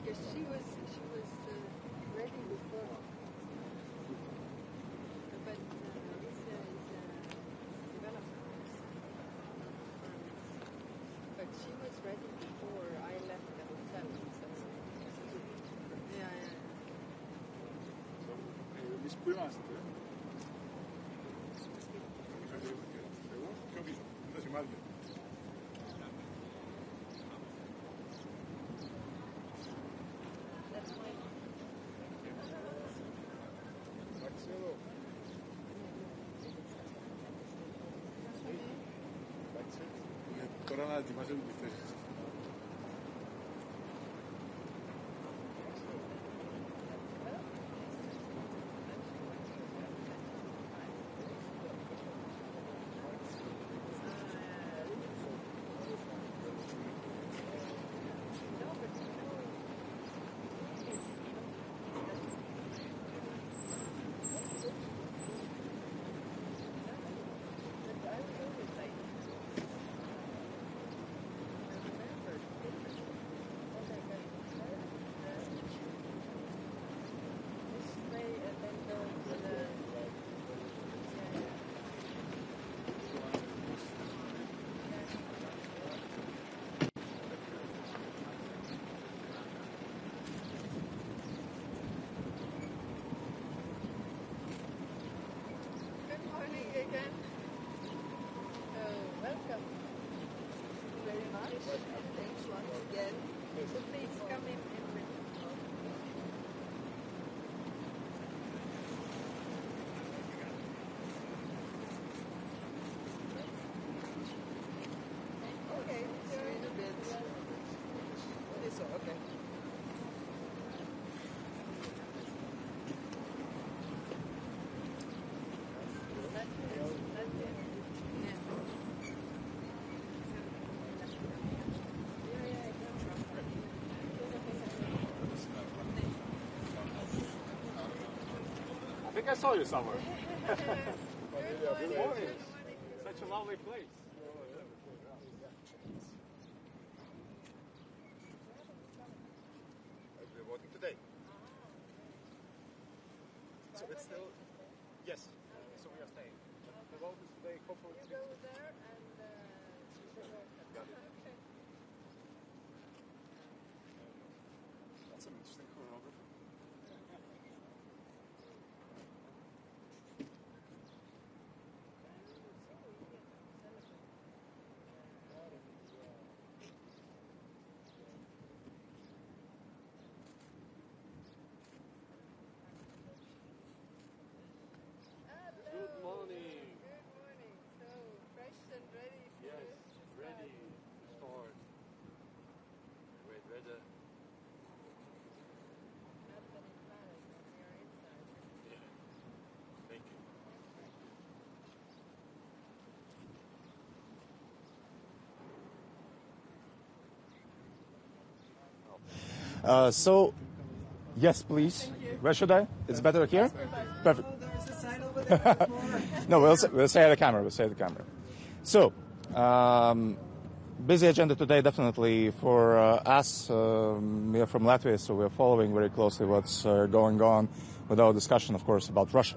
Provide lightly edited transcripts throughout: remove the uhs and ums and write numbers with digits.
Because she was ready before, but Lisa is a developer, but she was ready before I left the hotel. So yeah. Miss Pumas, That's fine. Τώρα να ετοιμάσουμε τις θέσεις. Welcome very much, and thanks once again. So please come in. Okay, so in a bit. So okay. I think I saw you somewhere. Good morning. Such a lovely place. We're voting today. So it's still, yes. So we are staying. The vote is today. Hopefully. You go there and Got it. okay. That's an interesting choreography. Good morning. Good morning. So fresh and ready for Yes, the ready to start. Great weather. Not that it matters when we are inside. Yeah. Thank you. So, yes, please. Where should I? It's better here? Perfect. There's a sign over there. No, we'll say at the camera. We'll say at the camera. So, busy agenda today, definitely for us. We are from Latvia, so we are following very closely what's going on with our discussion, of course, about Russia.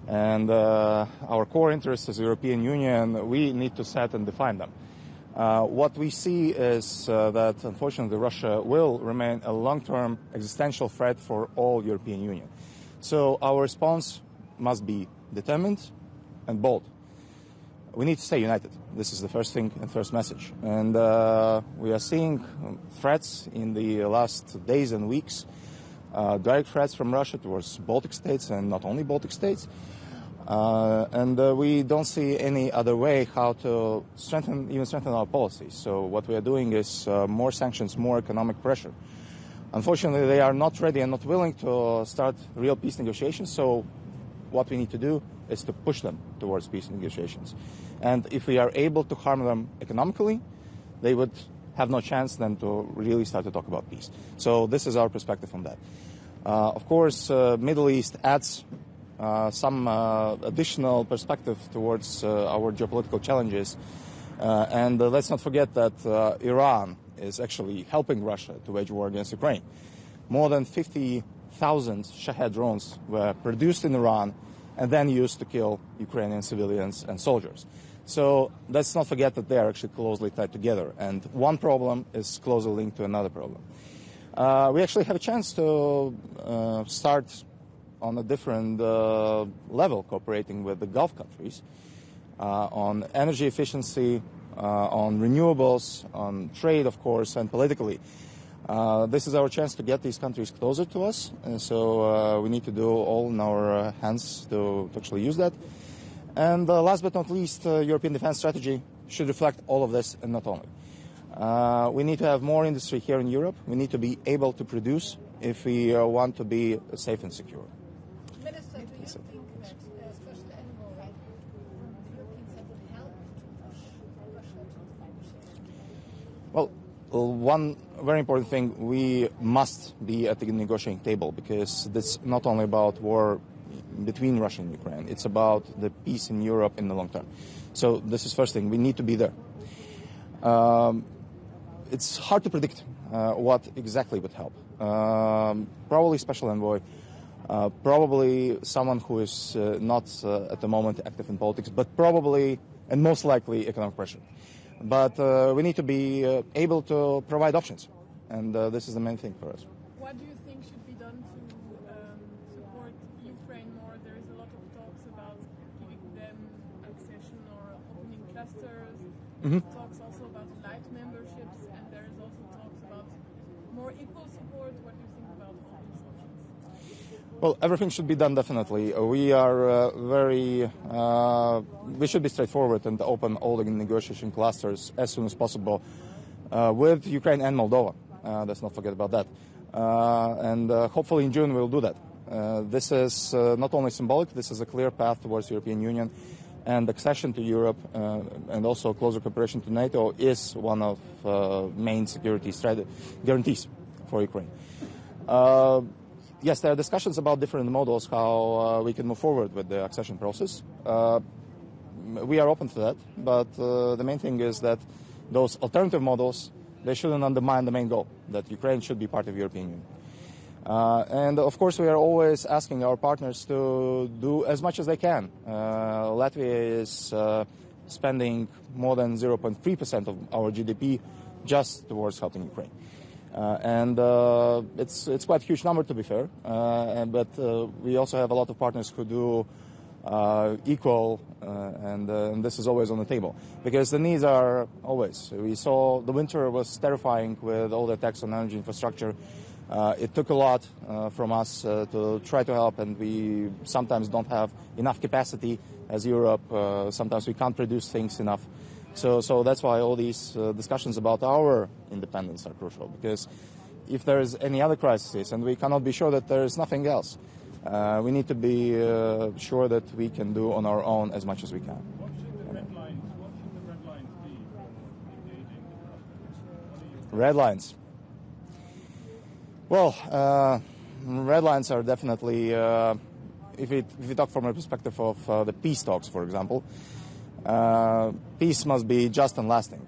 And our core interests as the European Union, we need to set and define them. What we see is that, unfortunately, Russia will remain a long-term existential threat for all European Union. So our response must be determined and bold. We need to stay united. This is the first thing and first message. And we are seeing threats in the last days and weeks, direct threats from Russia towards Baltic states and not only Baltic states. And we don't see any other way how to strengthen our policies. So what we are doing is more sanctions, more economic pressure. Unfortunately, they are not ready and not willing to start real peace negotiations. So what we need to do is to push them towards peace negotiations. And if we are able to harm them economically, they would have no chance then to really start to talk about peace. So this is our perspective on that. Of course, Middle East adds some additional perspective towards our geopolitical challenges. And let's not forget that Iran is actually helping Russia to wage war against Ukraine. More than 50,000 Shahed drones were produced in Iran and then used to kill Ukrainian civilians and soldiers. So let's not forget that they are actually closely tied together, and one problem is closely linked to another problem. We actually have a chance to start on a different level, cooperating with the Gulf countries on energy efficiency, on renewables, on trade, of course, and politically. This is our chance to get these countries closer to us, and so we need to do all in our hands to actually use that. And last but not least, European defense strategy should reflect all of this, and not only. We need to have more industry here in Europe. We need to be able to produce if we want to be safe and secure. Minister, do you think that Special Envoy from the European side would help to push Russia to negotiation? Well, one very important thing, we must be at the negotiating table, because it's not only about war between Russia and Ukraine, it's about the peace in Europe in the long term. So this is first thing, we need to be there. It's hard to predict what exactly would help. Probably Special Envoy, probably someone who is not at the moment active in politics, but probably and most likely economic pressure. But we need to be able to provide options, and this is the main thing for us. What do you think should be done to support Ukraine more? There is a lot of talks about giving them accession or opening clusters. Talks also about light memberships, and there is also talks about more equal support. What do you think about all these options? Well, everything should be done, definitely. We are we should be straightforward and open all the negotiation clusters as soon as possible with Ukraine and Moldova. Let's not forget about that. And hopefully in June we'll do that. This is not only symbolic, this is a clear path towards the European Union, and accession to Europe and also closer cooperation to NATO is one of main security guarantees for Ukraine. Yes, there are discussions about different models, how we can move forward with the accession process. We are open to that, but the main thing is that those alternative models, they shouldn't undermine the main goal, that Ukraine should be part of the European Union. And of course, we are always asking our partners to do as much as they can. Latvia is spending more than 0.3% of our GDP just towards helping Ukraine. And it's quite a huge number, to be fair, but we also have a lot of partners who do equal, and this is always on the table, because the needs are always. We saw the winter was terrifying with all the attacks on energy infrastructure. It took a lot from us to try to help, and we sometimes don't have enough capacity as Europe. Sometimes we can't produce things enough. So that's why all these discussions about our independence are crucial, because if there is any other crisis and we cannot be sure that there is nothing else, we need to be sure that we can do on our own as much as we can. What should the red lines be for engaging with Russia? Red lines. Well, red lines are definitely, if we talk from a perspective of the peace talks, for example, peace must be just and lasting.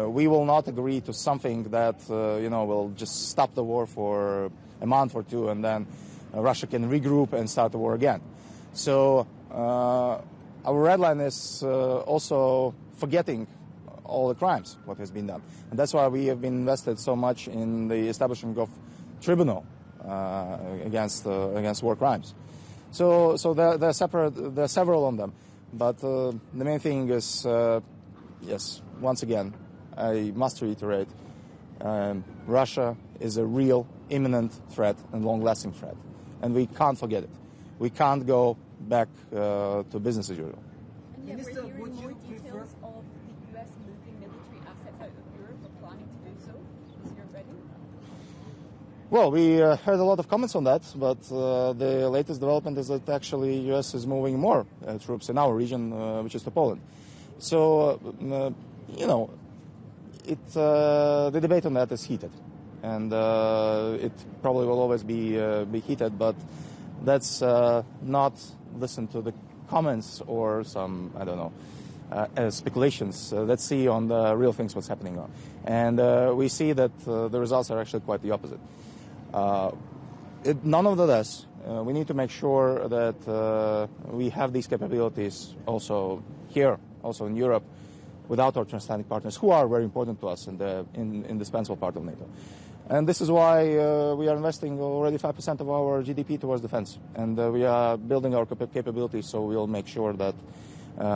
We will not agree to something that will just stop the war for a month or two, and then Russia can regroup and start the war again. So our red line is also forgetting all the crimes, what has been done, and that's why we have been invested so much in the establishment of tribunal against war crimes. So there are several of them. But the main thing is, yes, once again, I must reiterate, Russia is a real, imminent threat and long-lasting threat. And we can't forget it. We can't go back to business as usual. And yet we're hearing more details of the US moving military assets out of Europe or planning to do so. Is Europe ready? Well, we heard a lot of comments on that, but the latest development is that actually U.S. is moving more troops in our region, which is to Poland. So, the debate on that is heated, and it probably will always be heated, but let's not listen to the comments or some, speculations. Let's see on the real things what's happening on. And we see that the results are actually quite the opposite. None of the less, we need to make sure that we have these capabilities also here, also in Europe, without our transatlantic partners, who are very important to us in the indispensable part of NATO. And this is why we are investing already 5% of our GDP towards defense. And we are building our capabilities, so we'll make sure that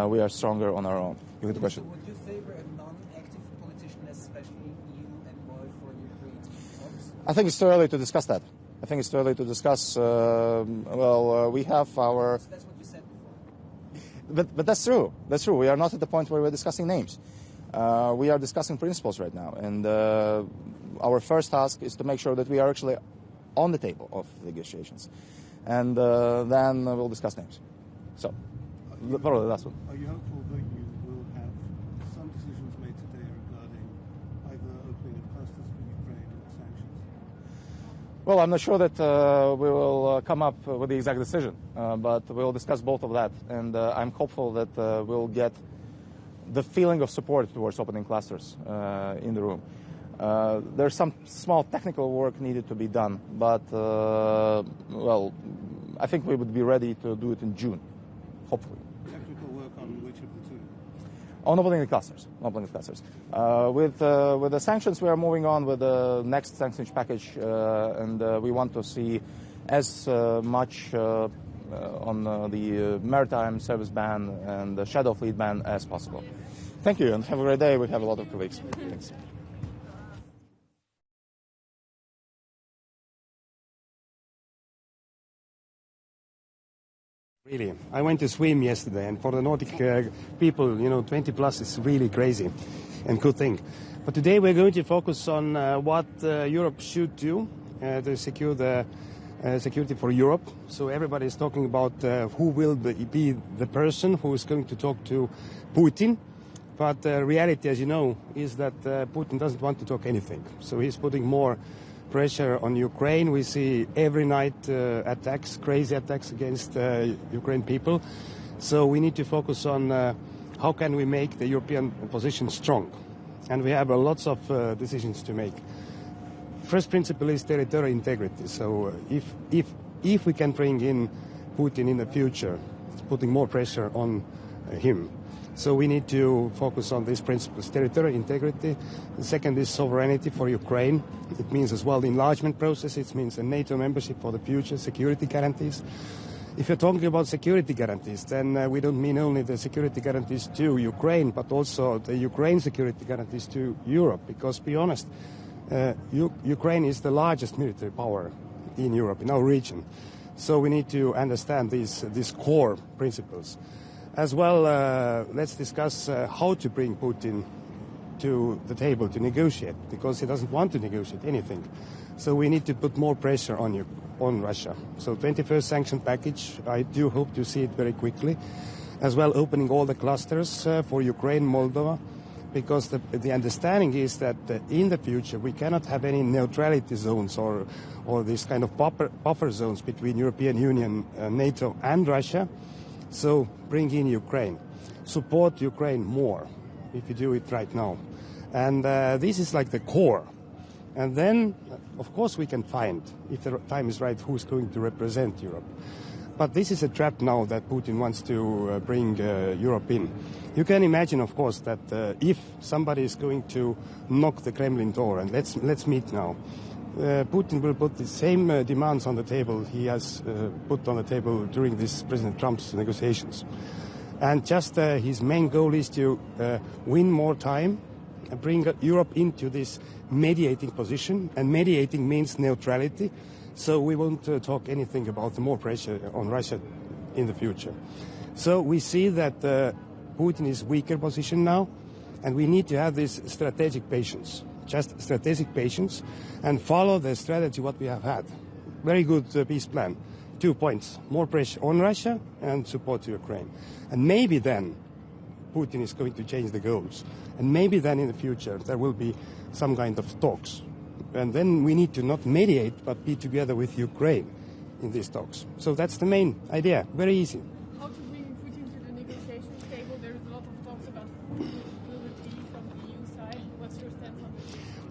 we are stronger on our own. You have the question. So would you favor a non-active politician, especially EU envoy for Ukraine talks? I think it's too early to discuss that. I think it's too early to discuss. We have our... That's what you said before. But that's true. That's true. We are not at the point where we're discussing names. We are discussing principles right now. And our first task is to make sure that we are actually on the table of negotiations. And then we'll discuss names. So, probably the last one. Are you hopeful that you will have some decisions made today regarding either opening of clusters for Ukraine or sanctions? Well, I'm not sure that we will come up with the exact decision, but we'll discuss both of that. And I'm hopeful that we'll get the feeling of support towards opening clusters in the room. There's some small technical work needed to be done, but, well, I think we would be ready to do it in June, hopefully. Technical work on which of the two? On opening the clusters. With the sanctions, we are moving on with the next sanctions package, and we want to see as much on the maritime service ban and the shadow fleet ban as possible. Thank you, and have a great day. We have a lot of colleagues. Thanks. Really, I went to swim yesterday, and for the Nordic people, 20 plus is really crazy and good thing. But today we're going to focus on what Europe should do to secure the security for Europe. So everybody is talking about who will be the person who is going to talk to Putin. But reality, as you know, is that Putin doesn't want to talk anything. So he's putting more pressure on Ukraine. We see every night attacks, crazy attacks against Ukrainian people. So we need to focus on how can we make the European position strong. And we have lots of decisions to make. First principle is territorial integrity. So if we can bring in Putin in the future, putting more pressure on him. So we need to focus on these principles. Territorial integrity. The second is sovereignty for Ukraine. It means as well the enlargement process. It means a NATO membership for the future, security guarantees. If you're talking about security guarantees, then we don't mean only the security guarantees to Ukraine, but also the Ukraine security guarantees to Europe. Because, to be honest, Ukraine is the largest military power in Europe, in our region. So we need to understand these core principles. As well, let's discuss how to bring Putin to the table to negotiate, because he doesn't want to negotiate anything. So we need to put more pressure on Russia. So 21st sanction package, I do hope to see it very quickly. As well, opening all the clusters for Ukraine, Moldova, because the understanding is that in the future we cannot have any neutrality zones or this kind of buffer zones between European Union, NATO and Russia. So bring in Ukraine. Support Ukraine more if you do it right now. And this is like the core. And then, of course, we can find, if the time is right, who's going to represent Europe. But this is a trap now that Putin wants to bring Europe in. You can imagine, of course, that if somebody is going to knock the Kremlin door, and let's meet now, Putin will put the same demands on the table he has put on the table during this President Trump's negotiations. And just his main goal is to win more time and bring Europe into this mediating position. And mediating means neutrality. So we won't talk anything about more pressure on Russia in the future. So we see that Putin is weaker position now, and we need to have this strategic patience. Just strategic patience, and follow the strategy what we have had. Very good peace plan. 2 points. More pressure on Russia and support to Ukraine. And maybe then Putin is going to change the goals. And maybe then in the future there will be some kind of talks. And then we need to not mediate, but be together with Ukraine in these talks. So that's the main idea. Very easy. How to bring Putin to the negotiations table? There is a lot of talks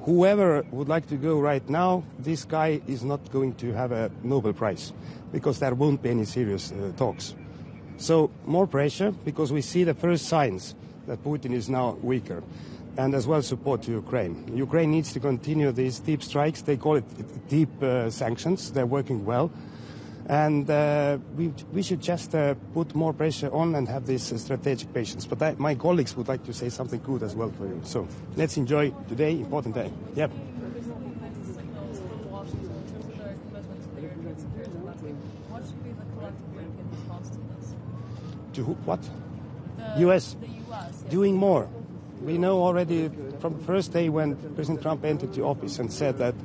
whoever would like to go right now, this guy is not going to have a Nobel Prize because there won't be any serious talks. So more pressure, because we see the first signs that Putin is now weaker, and as well support to Ukraine. Ukraine needs to continue these deep strikes. They call it deep sanctions. They're working well. And we should just put more pressure on and have this strategic patience. But my colleagues would like to say something good as well for you. So let's enjoy today, important day. Yep. What should be the collective European response to this? To who, what? The US. The US. Yes. Doing more. We know already from the first day when President Trump entered the office and said that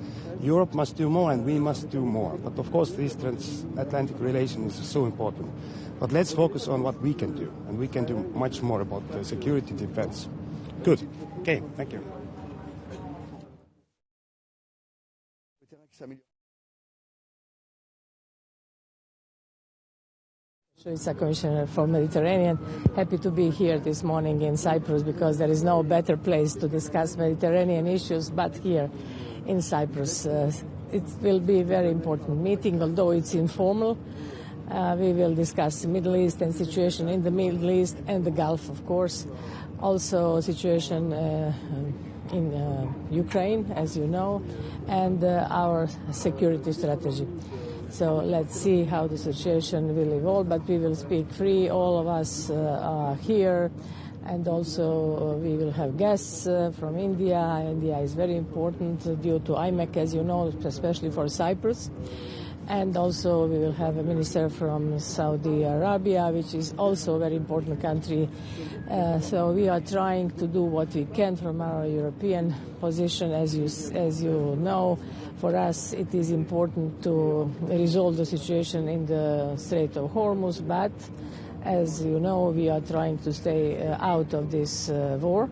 Europe must do more and we must do more. But of course this transatlantic relation is so important. But let's focus on what we can do. And we can do much more about security defense. Good. Okay, thank you. It's Commissioner for Mediterranean. Happy to be here this morning in Cyprus because there is no better place to discuss Mediterranean issues but here in Cyprus. It will be a very important meeting, although it's informal. We will discuss the Middle East and situation in the Middle East and the Gulf, of course. Also situation in Ukraine, as you know, and our security strategy. So let's see how the situation will evolve, but we will speak free. All of us are here, and also we will have guests from India. India is very important due to IMEC, as you know, especially for Cyprus. And also we will have a minister from Saudi Arabia, which is also a very important country. So we are trying to do what we can from our European position. As you know, for us it is important to resolve the situation in the Strait of Hormuz, but as you know, we are trying to stay out of this war.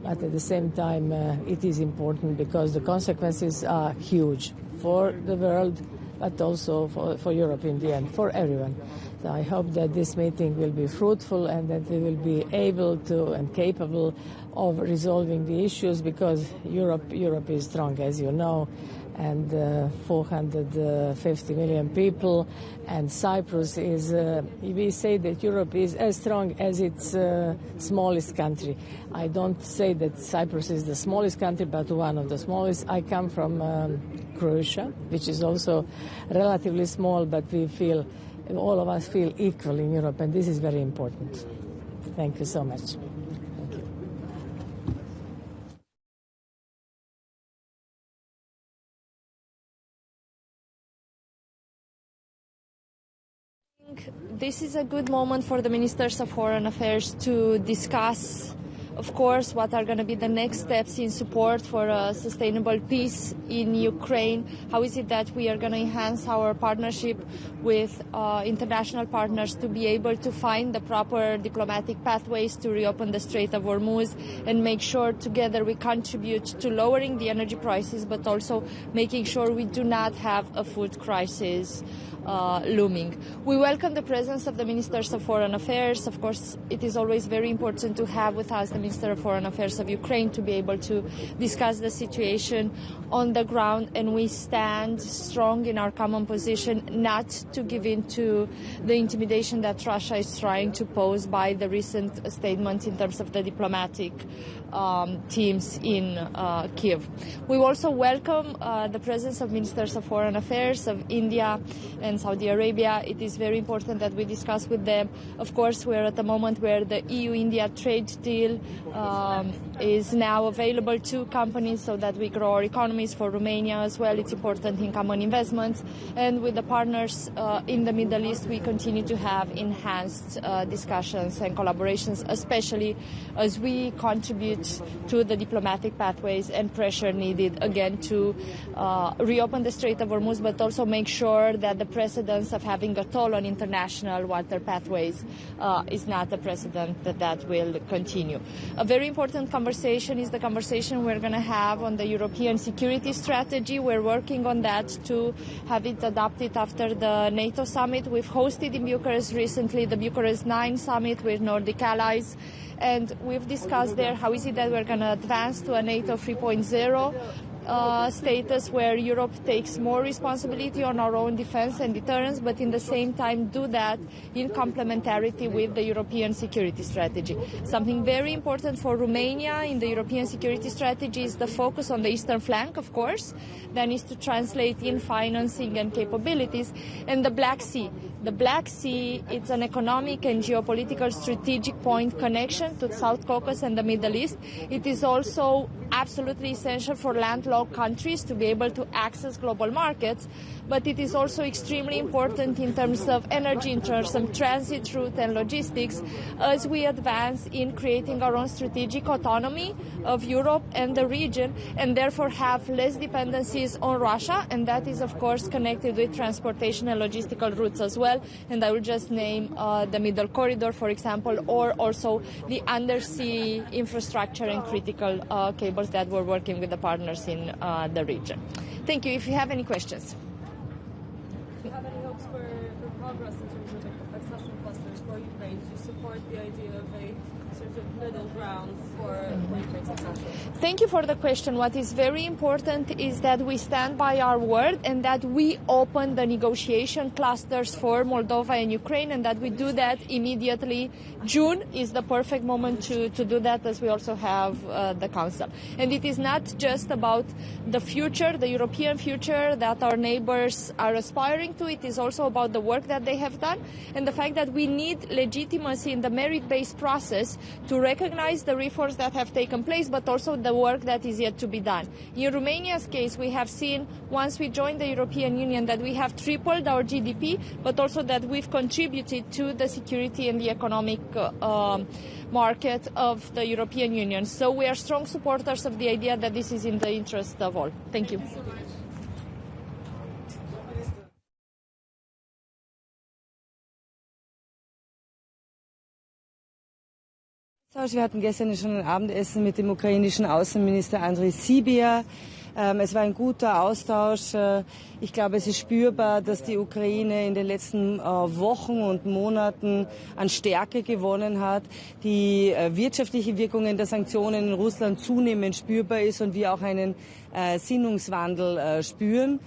But at the same time, it is important because the consequences are huge for the world, but also for Europe in the end, for everyone. So I hope that this meeting will be fruitful and that we will be able to and capable of resolving the issues because Europe is strong, as you know, and 450 million people, and Cyprus is, we say that Europe is as strong as its smallest country. I don't say that Cyprus is the smallest country, but one of the smallest. I come from Croatia, which is also relatively small, but we feel, all of us feel equal in Europe, and this is very important. Thank you so much. Thank you. This is a good moment for the Ministers of Foreign Affairs to discuss, of course, what are going to be the next steps in support for a sustainable peace in Ukraine. How is it that we are going to enhance our partnership with international partners to be able to find the proper diplomatic pathways to reopen the Strait of Hormuz and make sure together we contribute to lowering the energy prices, but also making sure we do not have a food crisis looming. We welcome the presence of the Ministers of Foreign Affairs. Of course, it is always very important to have with us the Minister of Foreign Affairs of Ukraine to be able to discuss the situation on the ground, and we stand strong in our common position not to give in to the intimidation that Russia is trying to pose by the recent statements in terms of the diplomatic teams in Kiev. We also welcome the presence of Ministers of Foreign Affairs of India and Saudi Arabia. It is very important that we discuss with them. Of course, we're at the moment where the EU-India trade deal is now available to companies so that we grow our economies. For Romania as well, it's important in common investments. And with the partners in the Middle East, we continue to have enhanced discussions and collaborations, especially as we contribute to the diplomatic pathways and pressure needed, again, to reopen the Strait of Hormuz, but also make sure that the precedence of having a toll on international water pathways is not a precedent that will continue. A very important conversation is the conversation we're going to have on the European security strategy. We're working on that to have it adopted after the NATO summit. We've hosted in Bucharest recently the Bucharest 9 summit with Nordic allies, and we've discussed there how is it that we're going to advance to a NATO 3.0. status where Europe takes more responsibility on our own defense and deterrence, but in the same time do that in complementarity with the European security strategy. Something very important for Romania in the European security strategy is the focus on the eastern flank, of course, then is to translate in financing and capabilities, and the Black Sea. The Black Sea, it's an economic and geopolitical strategic point connection to the South Caucasus and the Middle East. It is also absolutely essential for landlocked countries to be able to access global markets, but it is also extremely important in terms of energy, in terms of transit route and logistics, as we advance in creating our own strategic autonomy of Europe and the region, and therefore have less dependencies on Russia, and that is of course connected with transportation and logistical routes as well. And I will just name the Middle Corridor, for example, or also the undersea infrastructure and critical cables that we're working with the partners in the region. Thank you. If you have any questions. Do you have any hopes for progress in terms of accession clusters for Ukraine to support the idea of a sort of middle ground for Ukraine's accession? Thank you for the question. What is very important is that we stand by our word and that we open the negotiation clusters for Moldova and Ukraine, and that we do that immediately. June is the perfect moment to do that, as we also have the Council. And it is not just about the future, the European future that our neighbors are aspiring to. It is also about the work that they have done and the fact that we need legitimacy in the merit-based process to recognize the reforms that have taken place, but also the work that is yet to be done. In Romania's case, we have seen, once we joined the European Union, that we have tripled our GDP, but also that we've contributed to the security and the economic market of the European Union. So we are strong supporters of the idea that this is in the interest of all. Thank you. Wir hatten gestern schon ein Abendessen mit dem ukrainischen Außenminister Andriy Sybiha. Es war ein guter Austausch. Ich glaube, es ist spürbar, dass die Ukraine in den letzten Wochen und Monaten an Stärke gewonnen hat. Die wirtschaftliche Wirkungen der Sanktionen in Russland zunehmend spürbar ist und wir auch einen Sinnungswandel spüren.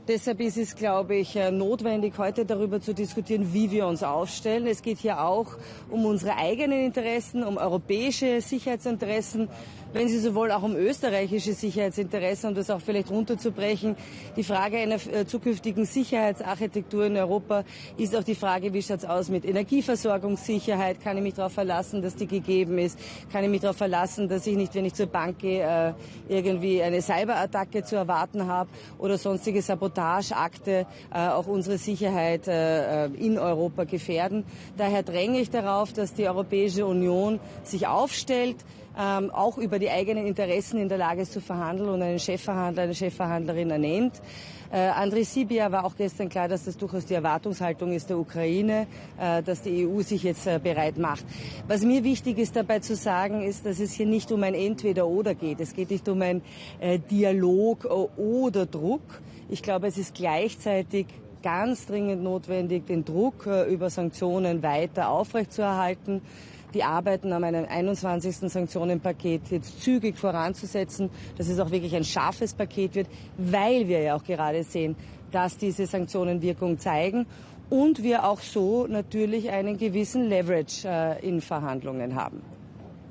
Deshalb ist es, glaube ich, notwendig, heute darüber zu diskutieren, wie wir uns aufstellen. Es geht hier auch um unsere eigenen Interessen, um europäische Sicherheitsinteressen, wenn Sie so wollen, auch um österreichische Sicherheitsinteressen, um das auch vielleicht runterzubrechen. Die Frage einer zukünftigen Sicherheitsarchitektur in Europa ist auch die Frage, wie schaut es aus mit Energieversorgungssicherheit? Kann ich mich darauf verlassen, dass die gegeben ist? Kann ich mich darauf verlassen, dass ich nicht, wenn ich zur Bank gehe, irgendwie eine Cyberattacke zu erwarten habe oder sonstige Sabotageakte auch unsere Sicherheit in Europa gefährden? Daher dränge ich darauf, dass die Europäische Union sich aufstellt, auch über die eigenen Interessen in der Lage ist zu verhandeln und einen Chefverhandler, eine Chefverhandlerin ernennt. Andriy Sybiha war auch gestern klar, dass das durchaus die Erwartungshaltung ist der Ukraine, dass die EU sich jetzt bereit macht. Was mir wichtig ist dabei zu sagen, ist, dass es hier nicht um ein Entweder-Oder geht. Es geht nicht um ein Dialog oder Druck. Ich glaube, es ist gleichzeitig ganz dringend notwendig, den Druck über Sanktionen weiter aufrechtzuerhalten. Die Arbeiten an einem 21. Sanktionenpaket jetzt zügig voranzusetzen, dass es auch wirklich ein scharfes Paket wird, weil wir ja auch gerade sehen, dass diese Sanktionen Wirkung zeigen und wir auch so natürlich einen gewissen Leverage in Verhandlungen haben.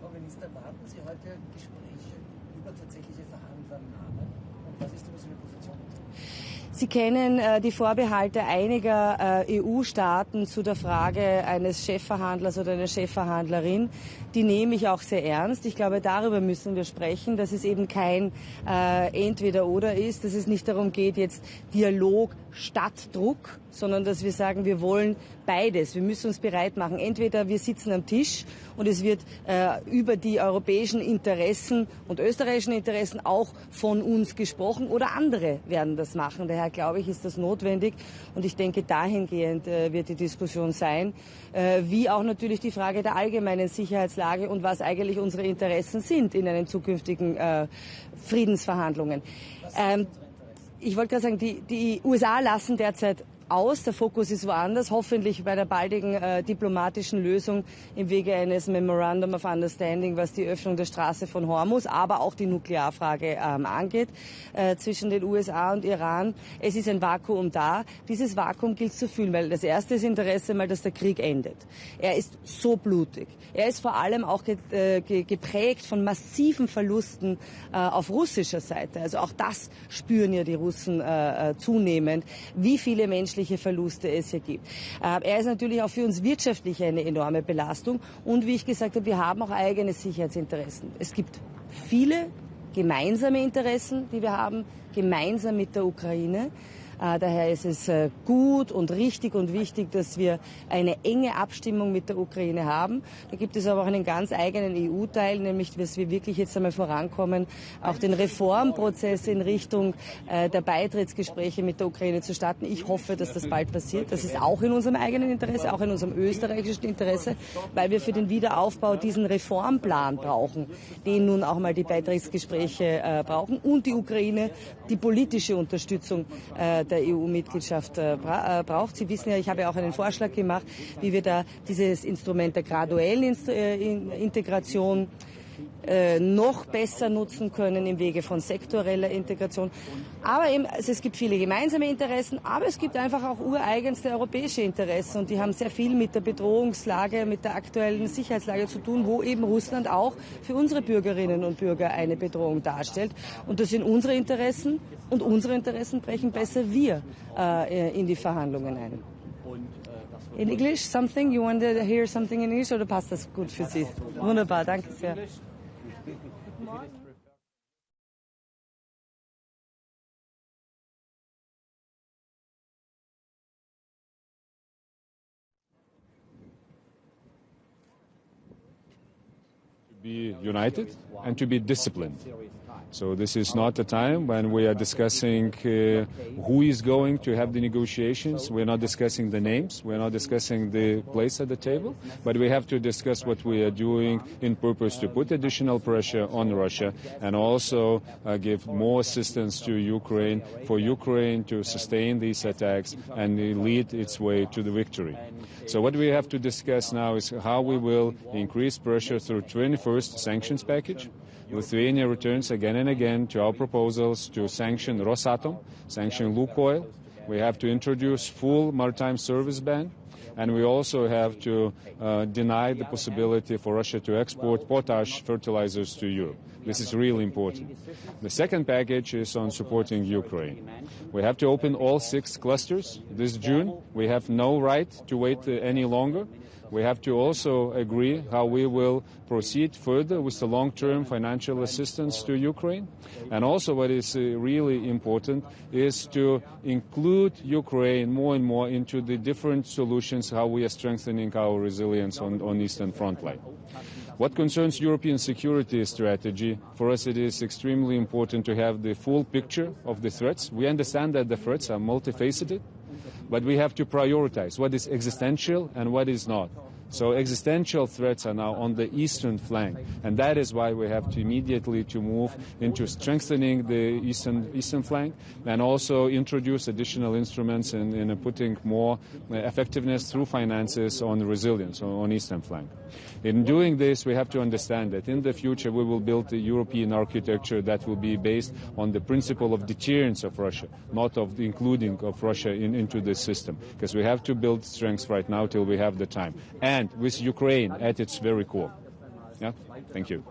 Frau Minister, warten Sie heute Gespräche über tatsächliche Verhandlernamen und was ist Ihre Position? Sie kennen die Vorbehalte einiger EU-Staaten zu der Frage eines Chefverhandlers oder einer Chefverhandlerin. Die nehme ich auch sehr ernst. Ich glaube, darüber müssen wir sprechen, dass es eben kein Entweder-Oder ist, dass es nicht darum geht, jetzt Dialog statt Druck, sondern dass wir sagen, wir wollen beides. Wir müssen uns bereit machen. Entweder wir sitzen am Tisch und es wird über die europäischen Interessen und österreichischen Interessen auch von uns gesprochen oder andere werden das machen. Daher glaube ich, ist das notwendig und ich denke, dahingehend wird die Diskussion sein, wie auch natürlich die Frage der allgemeinen Sicherheitslage und was eigentlich unsere Interessen sind in einen zukünftigen Friedensverhandlungen. Ich wollte gerade sagen, die USA lassen derzeit aus. Der Fokus ist woanders, hoffentlich bei der baldigen diplomatischen Lösung im Wege eines Memorandum of Understanding, was die Öffnung der Straße von Hormuz, aber auch die Nuklearfrage angeht, zwischen den USA und Iran. Es ist ein Vakuum da. Dieses Vakuum gilt zu füllen, weil das erste ist Interesse mal, dass der Krieg endet. Er ist so blutig. Er ist vor allem auch geprägt von massiven Verlusten auf russischer Seite. Also auch das spüren ja die Russen zunehmend, wie viele menschliche Verluste es hier gibt. Er ist natürlich auch für uns wirtschaftlich eine enorme Belastung. Und wie ich gesagt habe, wir haben auch eigene Sicherheitsinteressen. Es gibt viele gemeinsame Interessen, die wir haben, gemeinsam mit der Ukraine. Daher ist es gut und richtig und wichtig, dass wir eine enge Abstimmung mit der Ukraine haben. Da gibt es aber auch einen ganz eigenen EU-Teil, nämlich dass wir wirklich jetzt einmal vorankommen, auch den Reformprozess in Richtung der Beitrittsgespräche mit der Ukraine zu starten. Ich hoffe, dass das bald passiert. Das ist auch in unserem eigenen Interesse, auch in unserem österreichischen Interesse, weil wir für den Wiederaufbau diesen Reformplan brauchen, den nun auch mal die Beitrittsgespräche brauchen und die Ukraine die politische Unterstützung der EU-Mitgliedschaft braucht. Sie wissen ja, ich habe ja auch einen Vorschlag gemacht, wie wir da dieses Instrument der graduellen Integration noch besser nutzen können im Wege von sektoreller Integration. Aber eben, also es gibt viele gemeinsame Interessen, aber es gibt einfach auch ureigenste europäische Interessen und die haben sehr viel mit der Bedrohungslage, mit der aktuellen Sicherheitslage zu tun, wo eben Russland auch für unsere Bürgerinnen und Bürger eine Bedrohung darstellt. Und das sind unsere Interessen und unsere Interessen brechen besser wir in die Verhandlungen ein. In English, something? You want to hear something in English oder passt das gut für Sie? Wunderbar, danke sehr. To be united and to be disciplined. So this is not a time when we are discussing who is going to have the negotiations. We're not discussing the names. We're not discussing the place at the table. But we have to discuss what we are doing in purpose to put additional pressure on Russia and also give more assistance to Ukraine for Ukraine to sustain these attacks and lead its way to the victory. So what we have to discuss now is how we will increase pressure through 21st sanctions package. Lithuania returns again and again to our proposals to sanction Rosatom, sanction Lukoil. We have to introduce full maritime service ban. And we also have to deny the possibility for Russia to export potash fertilizers to Europe. This is really important. The second package is on supporting Ukraine. We have to open all 6 clusters this June. We have no right to wait any longer. We have to also agree how we will proceed further with the long-term financial assistance to Ukraine. And also what is really important is to include Ukraine more and more into the different solutions, how we are strengthening our resilience on Eastern Front line. What concerns European security strategy, for us it is extremely important to have the full picture of the threats. We understand that the threats are multifaceted, but we have to prioritize what is existential and what is not. So existential threats are now on the eastern flank, and that is why we have to immediately to move into strengthening the eastern flank and also introduce additional instruments in putting more effectiveness through finances on resilience on eastern flank. In doing this, we have to understand that in the future we will build a European architecture that will be based on the principle of deterrence of Russia, not of the including of Russia into this system, because we have to build strengths right now till we have the time. And with Ukraine at its very core. Yeah, thank you.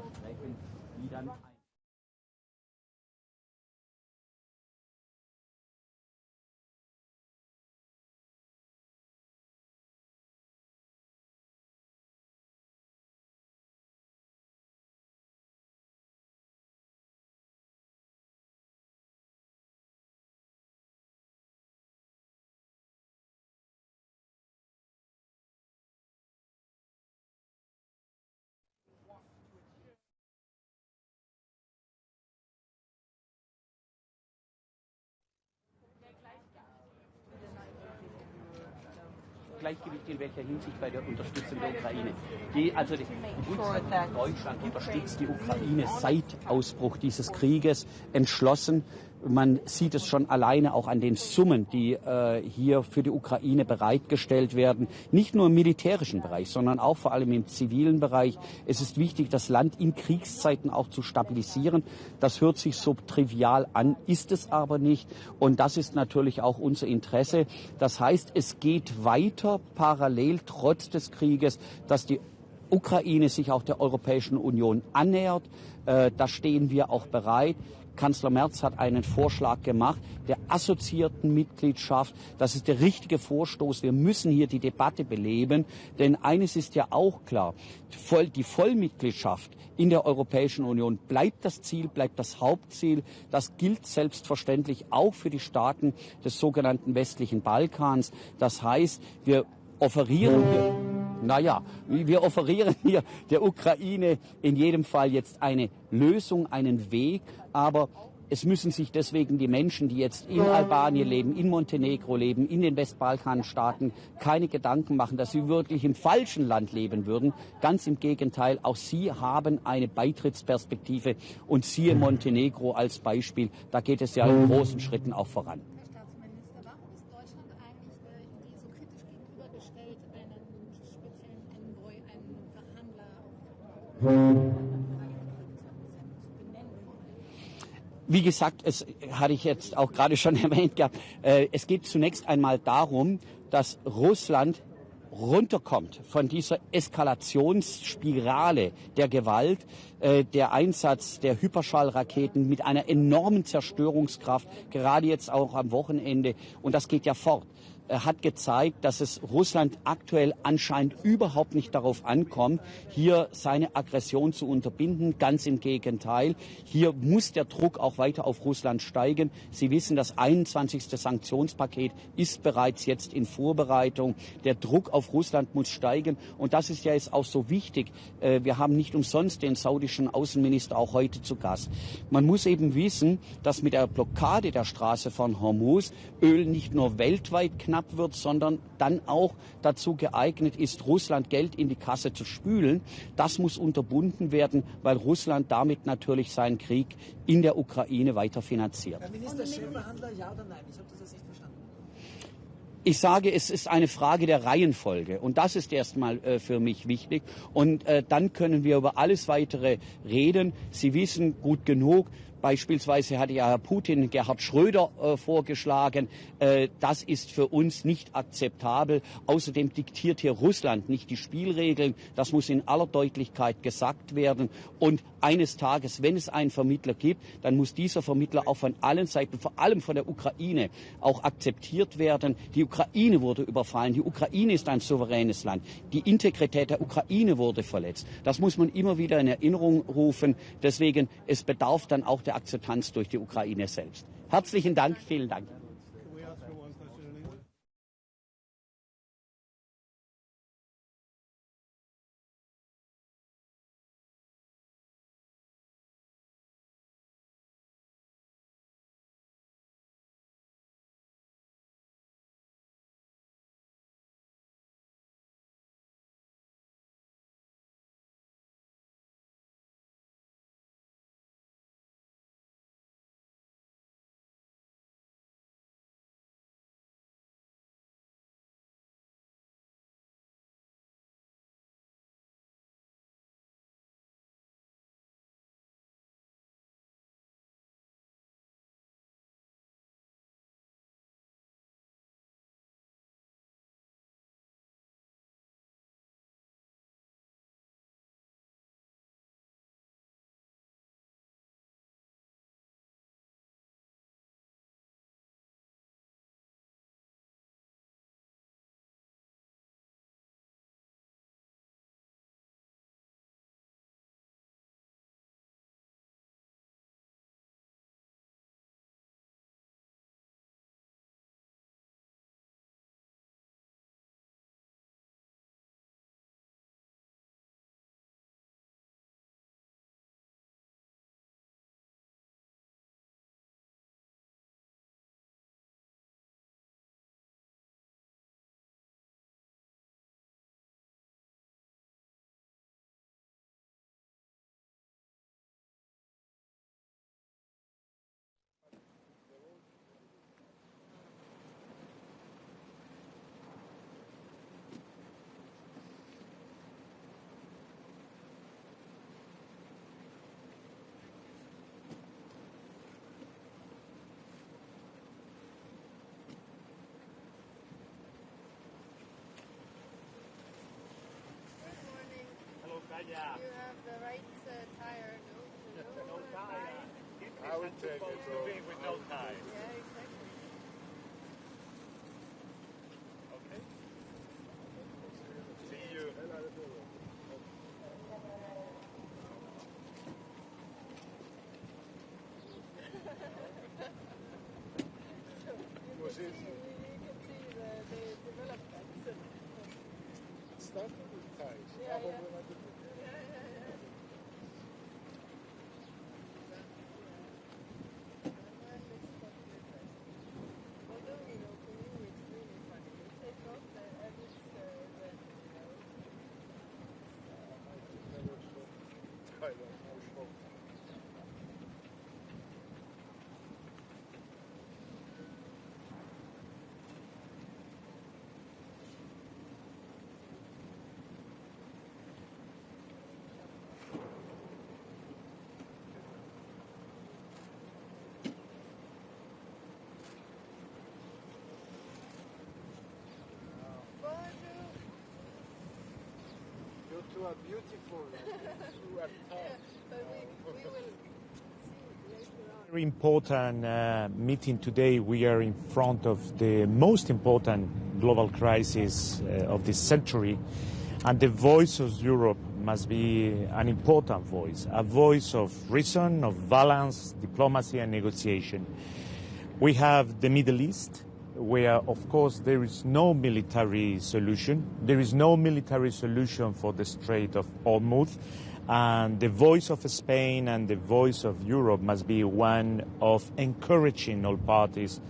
Gleichgewicht in welcher Hinsicht bei der Unterstützung der Ukraine? Deutschland unterstützt die Ukraine seit Ausbruch dieses Krieges entschlossen. Man sieht es schon alleine auch an den Summen, die hier für die Ukraine bereitgestellt werden. Nicht nur im militärischen Bereich, sondern auch vor allem im zivilen Bereich. Es ist wichtig, das Land in Kriegszeiten auch zu stabilisieren. Das hört sich so trivial an, ist es aber nicht. Und das ist natürlich auch unser Interesse. Das heißt, es geht weiter parallel trotz des Krieges, dass die Ukraine sich auch der Europäischen Union annähert. Da stehen wir auch bereit. Kanzler Merz hat einen Vorschlag gemacht der assoziierten Mitgliedschaft. Das ist der richtige Vorstoß. Wir müssen hier die Debatte beleben. Denn eines ist ja auch klar, die Vollmitgliedschaft in der Europäischen Union bleibt das Ziel, bleibt das Hauptziel. Das gilt selbstverständlich auch für die Staaten des sogenannten westlichen Balkans. Das heißt, wir offerieren hier der Ukraine in jedem Fall jetzt eine Lösung, einen Weg, aber es müssen sich deswegen die Menschen, die jetzt in Albanien leben, in Montenegro leben, in den Westbalkanstaaten, keine Gedanken machen, dass sie wirklich im falschen Land leben würden. Ganz im Gegenteil, auch sie haben eine Beitrittsperspektive und siehe Montenegro als Beispiel, da geht es ja in großen Schritten auch voran. Herr Staatsminister, warum ist Deutschland eigentlich irgendwie so kritisch gegenübergestellt, einen speziellen Envoy, einen Verhandler zu benennen? Wie gesagt, es hatte ich jetzt auch gerade schon erwähnt gehabt, es geht zunächst einmal darum, dass Russland runterkommt von dieser Eskalationsspirale der Gewalt, der Einsatz der Hyperschallraketen mit einer enormen Zerstörungskraft, gerade jetzt auch am Wochenende, und das geht ja fort, hat gezeigt, dass es Russland aktuell anscheinend überhaupt nicht darauf ankommt, hier seine Aggression zu unterbinden. Ganz im Gegenteil. Hier muss der Druck auch weiter auf Russland steigen. Sie wissen, das 21. Sanktionspaket ist bereits jetzt in Vorbereitung. Der Druck auf Russland muss steigen. Und das ist ja jetzt auch so wichtig. Wir haben nicht umsonst den saudischen Außenminister auch heute zu Gast. Man muss eben wissen, dass mit der Blockade der Straße von Hormuz Öl nicht nur weltweit knapp wird, sondern dann auch dazu geeignet ist, Russland Geld in die Kasse zu spülen. Das muss unterbunden werden, weil Russland damit natürlich seinen Krieg in der Ukraine weiter finanziert. Herr Minister, Chefverhandler, ja oder nein? Ich habe das jetzt nicht verstanden. Ich sage, es ist eine Frage der Reihenfolge und das ist erstmal für mich wichtig und dann können wir über alles Weitere reden. Sie wissen gut genug, beispielsweise hatte ja Herr Putin Gerhard Schröder vorgeschlagen. Das ist für uns nicht akzeptabel. Außerdem diktiert hier Russland nicht die Spielregeln. Das muss in aller Deutlichkeit gesagt werden. Und eines Tages, wenn es einen Vermittler gibt, dann muss dieser Vermittler auch von allen Seiten, vor allem von der Ukraine, auch akzeptiert werden. Die Ukraine wurde überfallen. Die Ukraine ist ein souveränes Land. Die Integrität der Ukraine wurde verletzt. Das muss man immer wieder in Erinnerung rufen. Deswegen, es bedarf dann auch der Akzeptanz durch die Ukraine selbst. Herzlichen Dank, vielen Dank. have the right tire, no tie. I would take it. So with no tie. Yeah, exactly. Okay. See you. You can see the development. Starting with ties. Yeah, yeah. Although, for me it's really funny. You take off the edits then, You two are beautiful. You are tough. but we will see later on. Very important meeting today. We are in front of the most important global crisis of this century, and the voice of Europe must be an important voice, a voice of reason, of balance, diplomacy and negotiation. We have the Middle East, where, of course, there is no military solution. There is no military solution for the Strait of Hormuz. And the voice of Spain and the voice of Europe must be one of encouraging all parties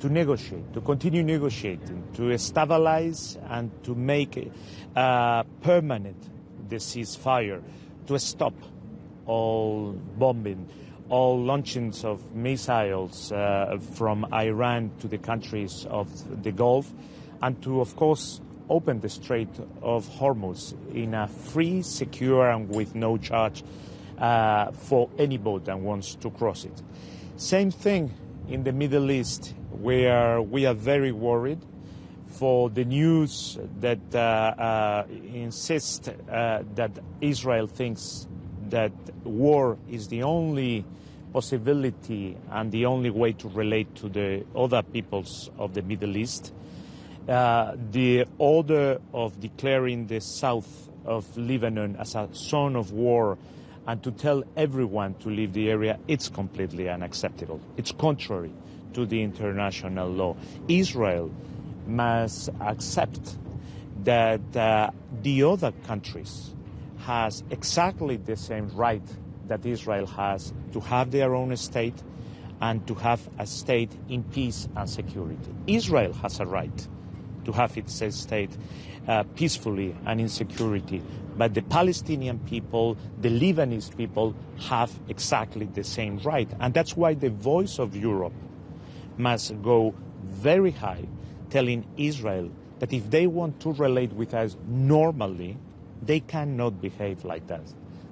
to negotiate, to continue negotiating, to stabilize and to make permanent the ceasefire, to stop all bombing, all launchings of missiles from Iran to the countries of the Gulf, and to, of course, open the Strait of Hormuz in a free, secure, and with no charge for any boat that wants to cross it. Same thing in the Middle East, where we are very worried for the news that insist that Israel thinks that war is the only possibility and the only way to relate to the other peoples of the Middle East. The order of declaring the south of Lebanon as a zone of war and to tell everyone to leave the area, it's completely unacceptable. It's contrary to the international law. Israel must accept that the other countries has exactly the same right that Israel has to have their own state and to have a state in peace and security. Israel has a right to have its state peacefully and in security. But the Palestinian people, the Lebanese people have exactly the same right. And that's why the voice of Europe must go very high, telling Israel that if they want to relate with us normally, they cannot behave like that.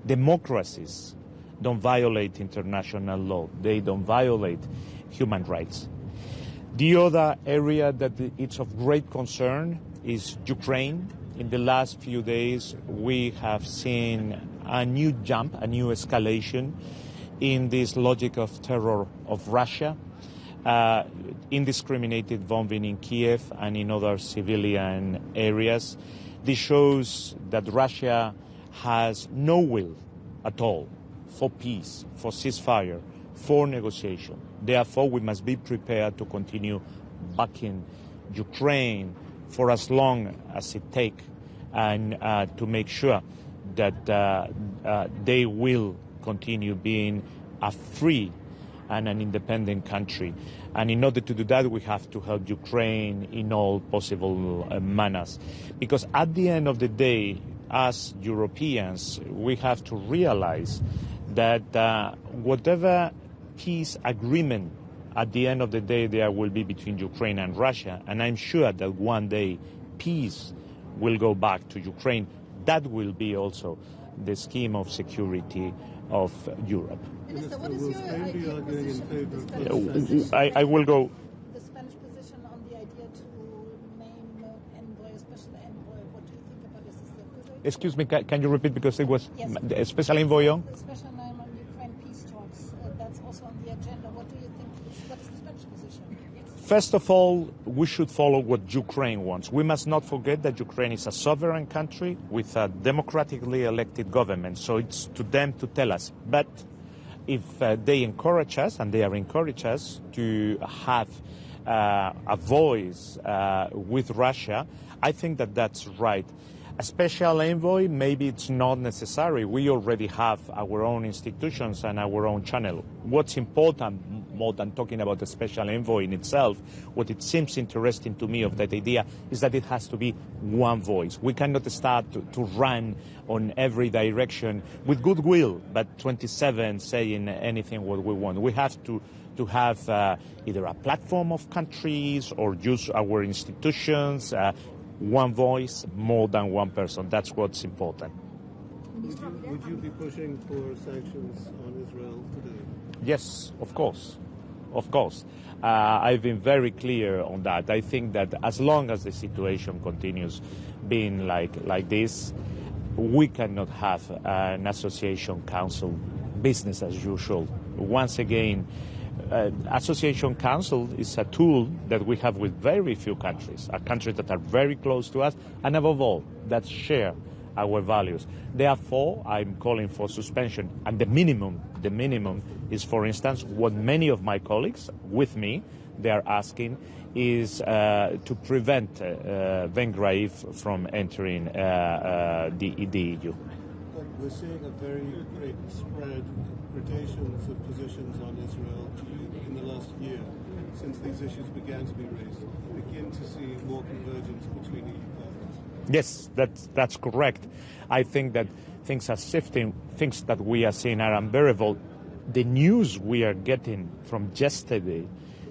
Democracies don't violate international law. They don't violate human rights. The other area that it's of great concern is Ukraine. In the last few days, we have seen a new jump, a new escalation in this logic of terror of Russia, indiscriminated bombing in Kiev and in other civilian areas. This shows that Russia has no will at all for peace, for ceasefire, for negotiation. Therefore, we must be prepared to continue backing Ukraine for as long as it takes and to make sure that they will continue being a free and an independent country. And in order to do that, we have to help Ukraine in all possible manners. Because at the end of the day, as Europeans, we have to realize that whatever peace agreement at the end of the day there will be between Ukraine and Russia, and I'm sure that one day peace will go back to Ukraine, that will be also the scheme of security of Europe. Minister, what is your ideal position? I will go. The Spanish position on the idea to name envoy, a special envoy. What do you think about this? Is that a good Excuse me, can you repeat, because it was Yes. a special envoy on? The special name on Ukraine peace talks, that's also on the agenda. What do you think? What is the Spanish position? First of all, we should follow what Ukraine wants. We must not forget that Ukraine is a sovereign country with a democratically elected government, so it's to them to tell us. But if they encourage us, and they are encouraging us to have a voice with Russia, I think that that's right. A special envoy, maybe it's not necessary. We already have our own institutions and our own channel. What's important, more than talking about the special envoy in itself, what it seems interesting to me of that idea is that it has to be one voice. We cannot start to run on every direction with goodwill, but 27 saying anything what we want. We have to have either a platform of countries or use our institutions, one voice, more than one person. That's what's important. Would you be pushing for sanctions on Israel today? Yes, of course. Of course. I've been very clear on that. I think that as long as the situation continues being like this, we cannot have an association council business as usual. Once again, Association Council is a tool that we have with very few countries that are very close to us, and above all, that share our values. Therefore, I'm calling for suspension. And the minimum is, for instance, what many of my colleagues with me, they are asking is to prevent Vengraiv from entering the EU. We're seeing a very great spread, gradations of positions on Israel in the last year, since these issues began to be raised. We begin to see more convergence between EU partners. Yes, that's correct. I think that things are shifting. Things that we are seeing are unbearable. The news we are getting from yesterday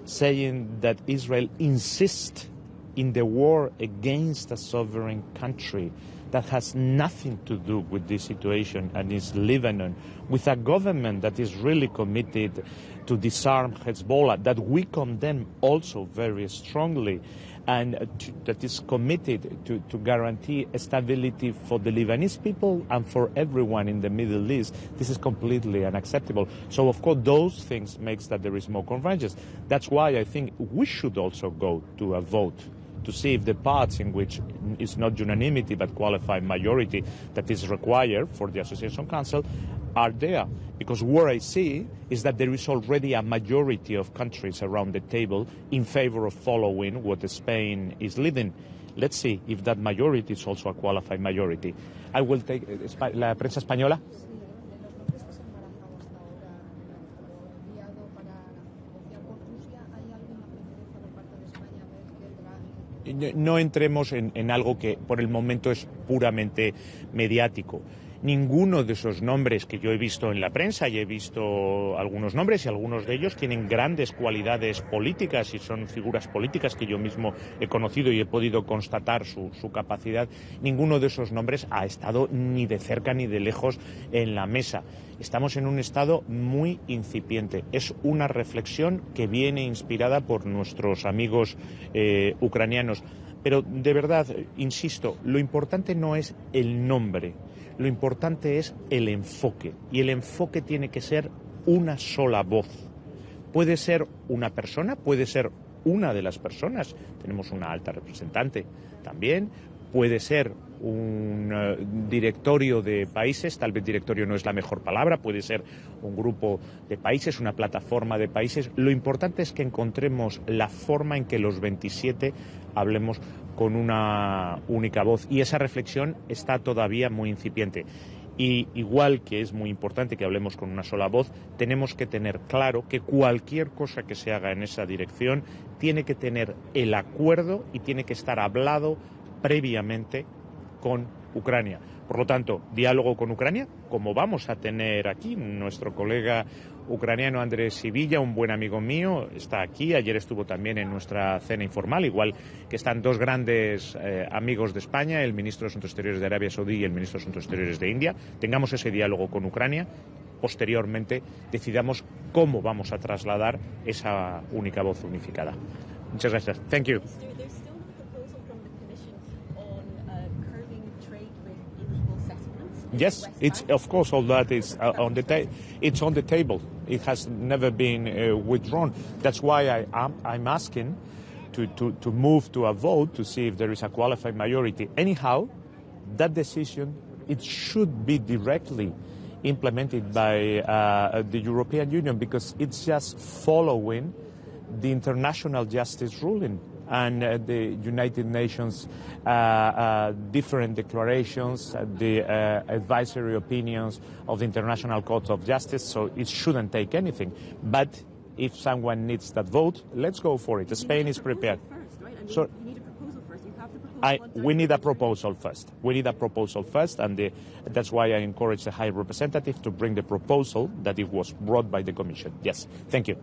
saying that Israel insists in the war against a sovereign country that has nothing to do with this situation, and is Lebanon, with a government that is really committed to disarm Hezbollah, that we condemn also very strongly, and that is committed to guarantee stability for the Lebanese people and for everyone in the Middle East. This is completely unacceptable. So, of course, those things makes that there is more convergence. That's why I think we should also go to a vote to see if the parts in which it's not unanimity but qualified majority that is required for the Association Council are there. Because what I see is that there is already a majority of countries around the table in favor of following what Spain is leading. Let's see if that majority is also a qualified majority. I will take la prensa española. No entremos en algo que por el momento es puramente mediático. Ninguno de esos nombres que yo he visto en la prensa, y he visto algunos nombres y algunos de ellos tienen grandes cualidades políticas y son figuras políticas que yo mismo he conocido y he podido constatar su capacidad, ninguno de esos nombres ha estado ni de cerca ni de lejos en la mesa. Estamos en un estado muy incipiente. Es una reflexión que viene inspirada por nuestros amigos ucranianos. Pero de verdad, insisto, lo importante no es el nombre, lo importante es el enfoque. Y el enfoque tiene que ser una sola voz. Puede ser una persona, puede ser una de las personas. Tenemos una alta representante también. Puede ser un directorio de países, tal vez directorio no es la mejor palabra, puede ser un grupo de países, una plataforma de países. Lo importante es que encontremos la forma en que los 27 hablemos con una única voz, y esa reflexión está todavía muy incipiente. Y igual que es muy importante que hablemos con una sola voz, tenemos que tener claro que cualquier cosa que se haga en esa dirección tiene que tener el acuerdo y tiene que estar hablado previamente con Ucrania. Por lo tanto, diálogo con Ucrania, como vamos a tener aquí. Nuestro colega ucraniano Andrés Sivilla, un buen amigo mío, está aquí. Ayer estuvo también en nuestra cena informal, igual que están dos grandes amigos de España, el ministro de Asuntos Exteriores de Arabia Saudí y el ministro de Asuntos Exteriores de India. Tengamos ese diálogo con Ucrania. Posteriormente decidamos cómo vamos a trasladar esa única voz unificada. Muchas gracias. Thank you. There's still a proposal from the Commission on curbing trade with Yes, it's of course all that is on the it's on the table. It has never been withdrawn. That's why I'm asking to move to a vote to see if there is a qualified majority. Anyhow, that decision, it should be directly implemented by the European Union, because it's just following the international justice ruling and the United Nations different declarations, the advisory opinions of the International Court of Justice, so it shouldn't take anything. But if someone needs that vote, let's go for it. Spain is prepared. First, right? I mean, So, you need a proposal first. You have the proposal. we need a proposal first. We need a proposal first, and that's why I encourage the High Representative to bring the proposal that it was brought by the Commission. Yes, thank you.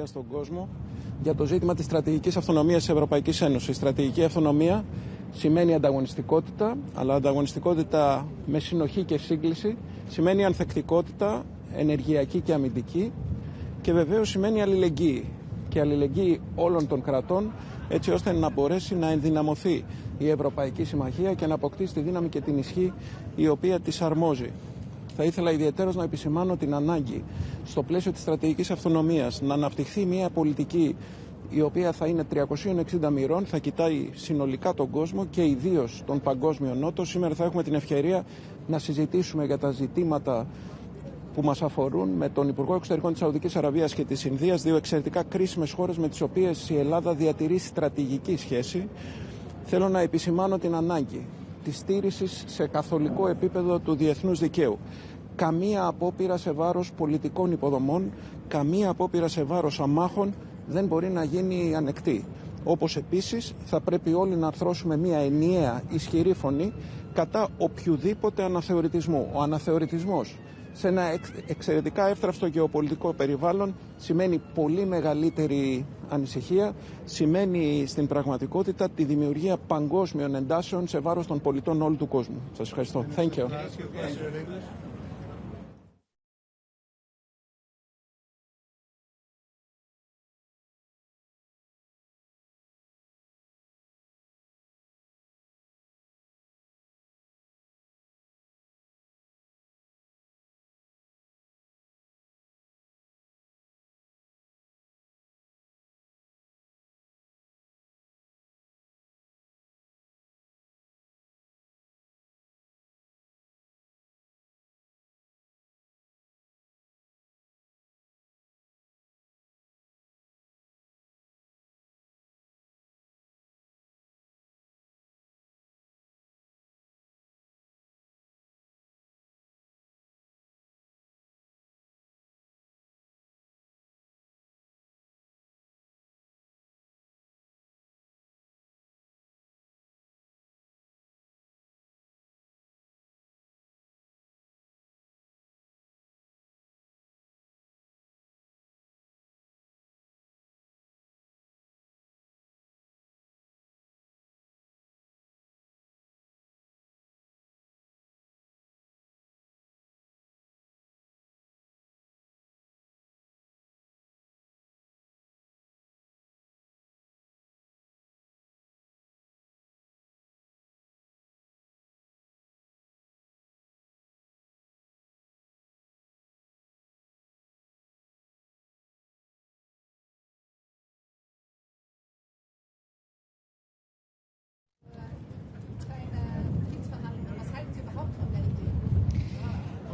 Στον κόσμο για το ζήτημα της στρατηγικής αυτονομίας της Ευρωπαϊκής Ένωσης. Η στρατηγική αυτονομία σημαίνει ανταγωνιστικότητα, αλλά ανταγωνιστικότητα με συνοχή και σύγκληση, σημαίνει ανθεκτικότητα, ενεργειακή και αμυντική, και βεβαίως σημαίνει αλληλεγγύη. Και αλληλεγγύη όλων των κρατών, έτσι ώστε να μπορέσει να ενδυναμωθεί η Ευρωπαϊκή Συμμαχία και να αποκτήσει τη δύναμη και την ισχύ η οποία της αρμόζει. Θα ήθελα ιδιαιτέρως να επισημάνω την ανάγκη στο πλαίσιο της στρατηγικής αυτονομίας να αναπτυχθεί μια πολιτική η οποία θα είναι 360 μοιρών, θα κοιτάει συνολικά τον κόσμο και ιδίως τον παγκόσμιο νότο. Σήμερα θα έχουμε την ευκαιρία να συζητήσουμε για τα ζητήματα που μας αφορούν με τον Υπουργό Εξωτερικών της Σαουδικής Αραβίας και της Ινδίας, δύο εξαιρετικά κρίσιμες χώρες με τις οποίες η Ελλάδα διατηρεί στρατηγική σχέση, θέλω να επισημάνω την ανάγκη της στήρησης σε καθολικό επίπεδο του διεθνούς δικαίου. Καμία απόπειρα σε βάρος πολιτικών υποδομών, καμία απόπειρα σε βάρος αμάχων δεν μπορεί να γίνει ανεκτή. Όπως επίσης θα πρέπει όλοι να αρθρώσουμε μια ενιαία ισχυρή φωνή κατά οποιουδήποτε αναθεωρητισμού. Ο αναθεωρητισμός σε ένα εξαιρετικά εύθραυστο γεωπολιτικό περιβάλλον σημαίνει πολύ μεγαλύτερη ανησυχία, σημαίνει στην πραγματικότητα τη δημιουργία παγκόσμιων εντάσεων σε βάρος των πολιτών όλου του κόσμου. Σας ευχαριστώ. Thank you.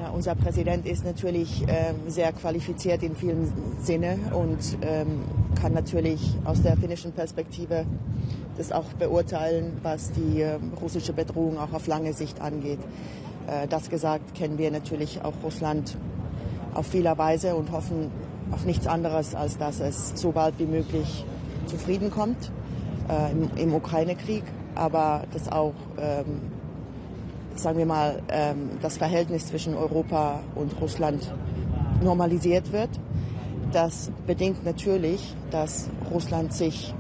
Ja, unser Präsident ist natürlich sehr qualifiziert in vielen Sinne und kann natürlich aus der finnischen Perspektive das auch beurteilen, was die russische Bedrohung auch auf lange Sicht angeht. Das gesagt, kennen wir natürlich auch Russland auf vieler Weise und hoffen auf nichts anderes, als dass es so bald wie möglich zu Frieden kommt im Ukraine-Krieg, aber dass auch sagen wir mal, das Verhältnis zwischen Europa und Russland normalisiert wird. Das bedingt natürlich, dass Russland sich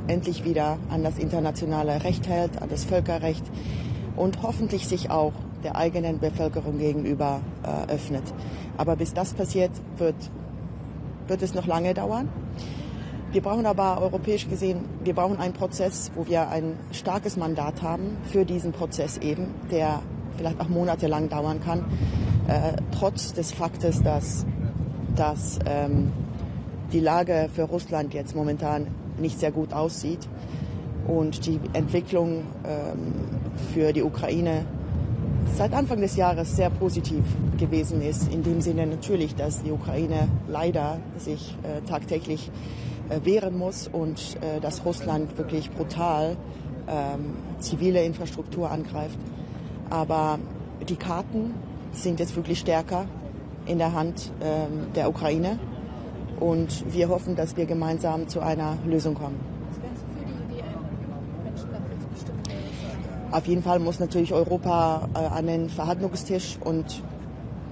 endlich wieder an das internationale Recht hält, an das Völkerrecht und hoffentlich sich auch der eigenen Bevölkerung gegenüber öffnet. Aber bis das passiert, wird es noch lange dauern. Wir brauchen aber europäisch gesehen, wir brauchen einen Prozess, wo wir ein starkes Mandat haben für diesen Prozess eben, der vielleicht auch monatelang dauern kann, trotz des Faktes, dass die Lage für Russland jetzt momentan nicht sehr gut aussieht und die Entwicklung für die Ukraine seit Anfang des Jahres sehr positiv gewesen ist. In dem Sinne natürlich, dass die Ukraine leider sich tagtäglich wehren muss und dass Russland wirklich brutal zivile Infrastruktur angreift. Aber die Karten sind jetzt wirklich stärker in der Hand der Ukraine und wir hoffen, dass wir gemeinsam zu einer Lösung kommen. Was wäre für die Idee, einen Menschen dafür zu bestimmen? Auf jeden Fall muss natürlich Europa an den Verhandlungstisch und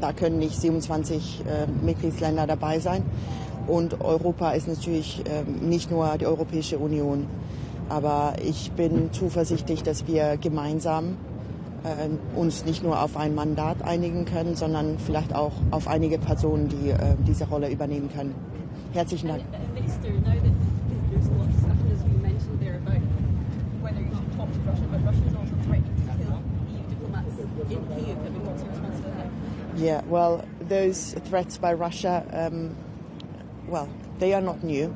da können nicht 27 Mitgliedsländer dabei sein. Und Europa ist natürlich nicht nur die Europäische Union. Aber ich bin zuversichtlich, dass wir gemeinsam uns nicht nur auf ein Mandat einigen können, sondern vielleicht auch auf einige Personen, die diese Rolle übernehmen können. Herzlichen Dank. Minister, now that there's a lot of discussion, as you mentioned there, about whether you should talk to Russia, but Russia is also threatening to kill EU diplomats in Kyiv. I mean, what's your response to that? Yeah, well, those threats by Russia, well, they are not new,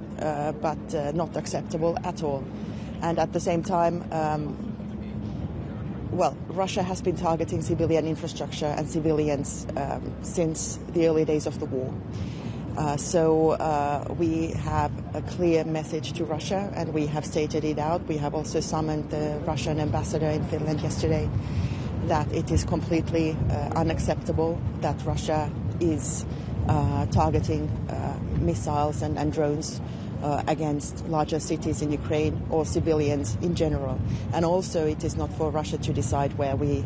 but not acceptable at all. And at the same time, well, Russia has been targeting civilian infrastructure and civilians since the early days of the war. So we have a clear message to Russia, and we have stated it out. We have also summoned the Russian ambassador in Finland yesterday, that it is completely unacceptable that Russia is targeting missiles and drones against larger cities in Ukraine or civilians in general. And also it is not for Russia to decide where we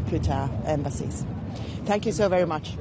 put our embassies. Thank you so very much.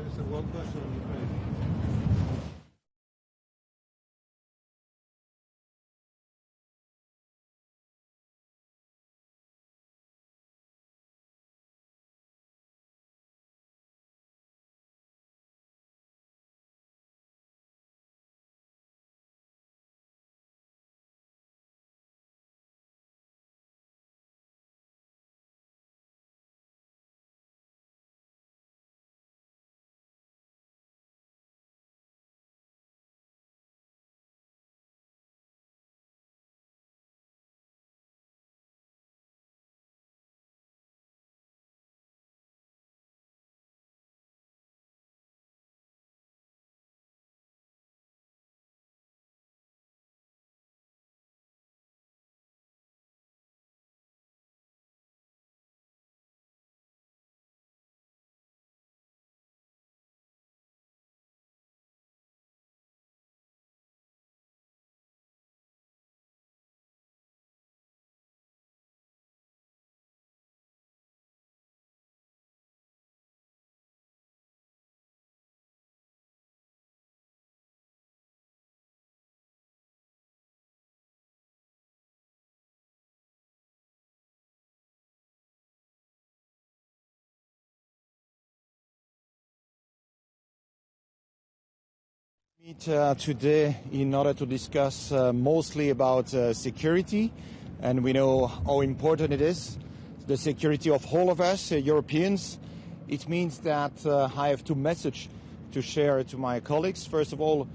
Meet today in order to discuss mostly about security, and we know how important it is, the security of all of us, Europeans. It means that I have two messages to share to my colleagues. First of all,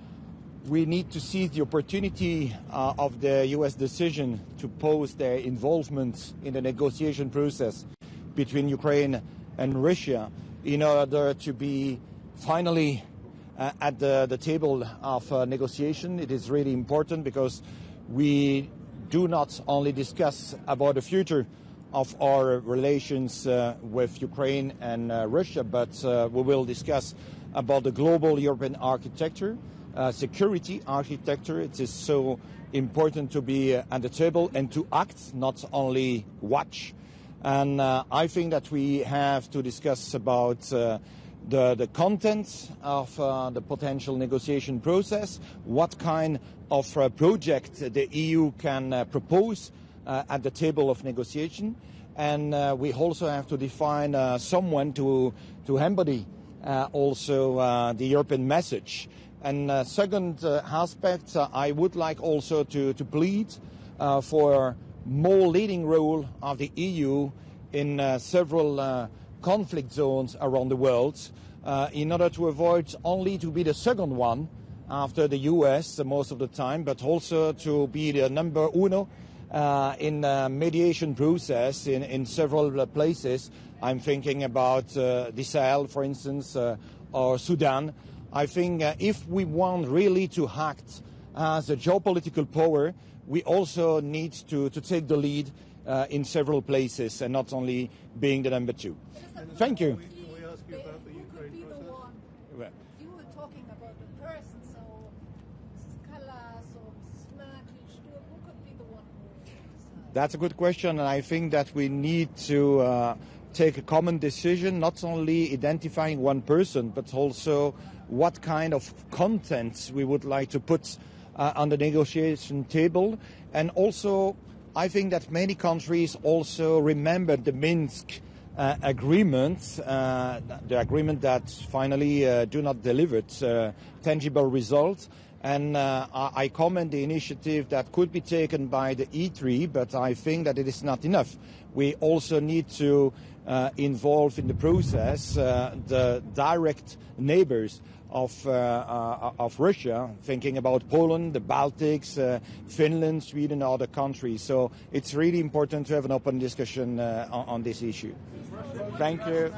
we need to seize the opportunity of the US decision to pause their involvement in the negotiation process between Ukraine and Russia in order to be finally at the table of negotiation. It is really important because we do not only discuss about the future of our relations with Ukraine and Russia, but we will discuss about the global European architecture, security architecture. It is so important to be at the table and to act, not only watch. And I think that we have to discuss about the content of the potential negotiation process, what kind of project the EU can propose at the table of negotiation, and we also have to define someone to embody also the European message. And second aspect, I would like also to plead for more leading role of the EU in several conflict zones around the world in order to avoid only to be the second one after the US most of the time, but also to be the number uno in mediation process in several places. I'm thinking about the Sahel, for instance, or Sudan. I think if we want really to act as a geopolitical power, we also need to take the lead in several places and not only being the number two. Thank you. Can we ask you about the Ukraine process? You were talking about the person, so Kallas or Smakic, who could be the one who decides? That's a good question, and I think that we need to take a common decision, not only identifying one person, but also what kind of content we would like to put on the negotiation table. And also, I think that many countries also remember the Minsk agreement, the agreement that finally do not deliver tangible results. And I commend the initiative that could be taken by the E3, but I think that it is not enough. We also need to involve in the process the direct neighbors of Russia, thinking about Poland, the Baltics, Finland, Sweden, other countries. So it's really important to have an open discussion on this issue. Thank you.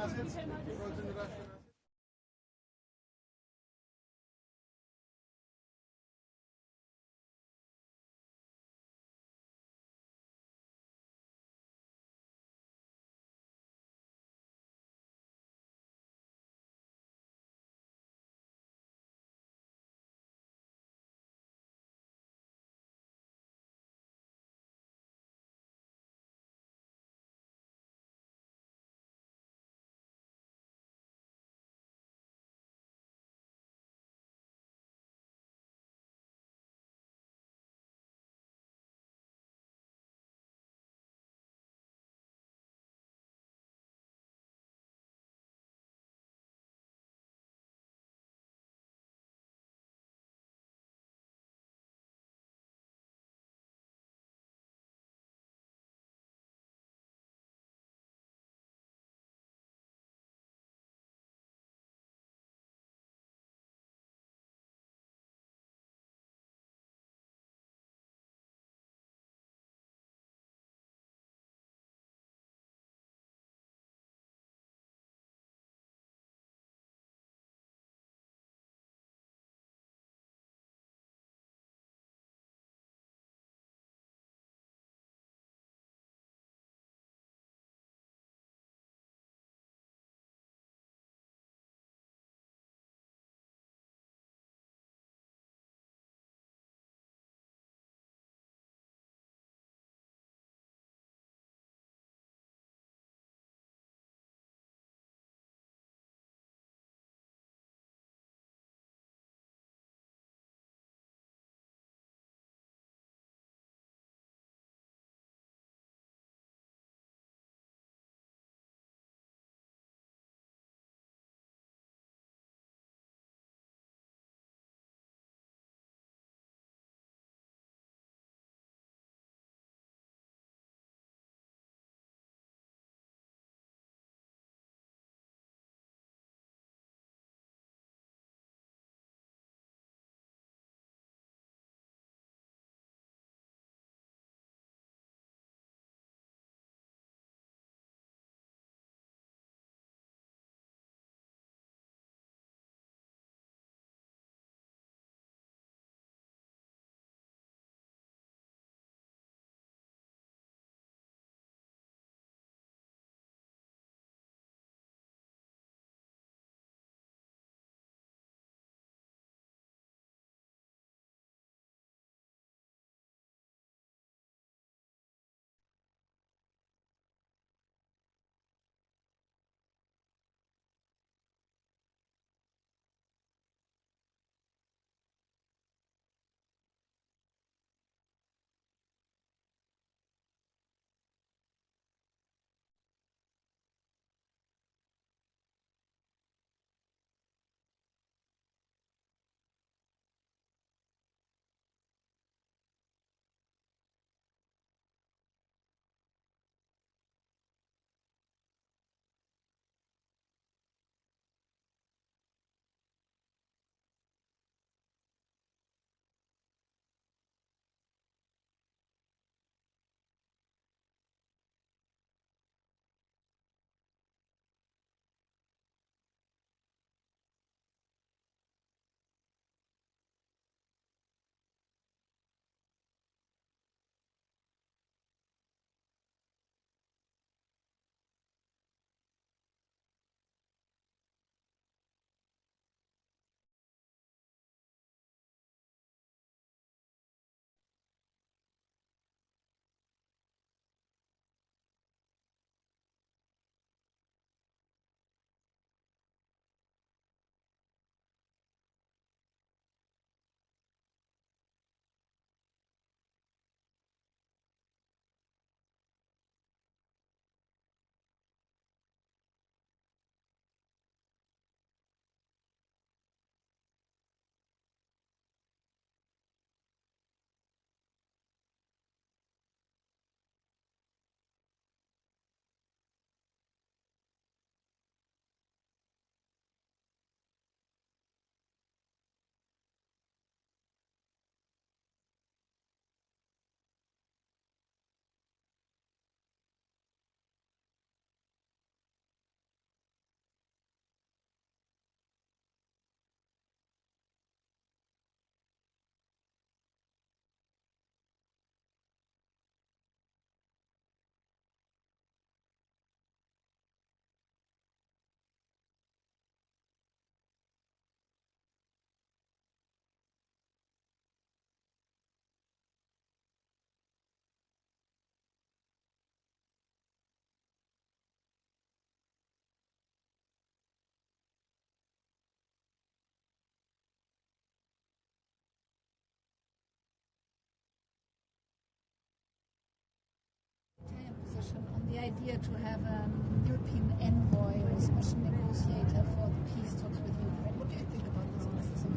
the idea to have a European envoy or a special negotiator for the peace talks with Ukraine. What do you think about this? Is this a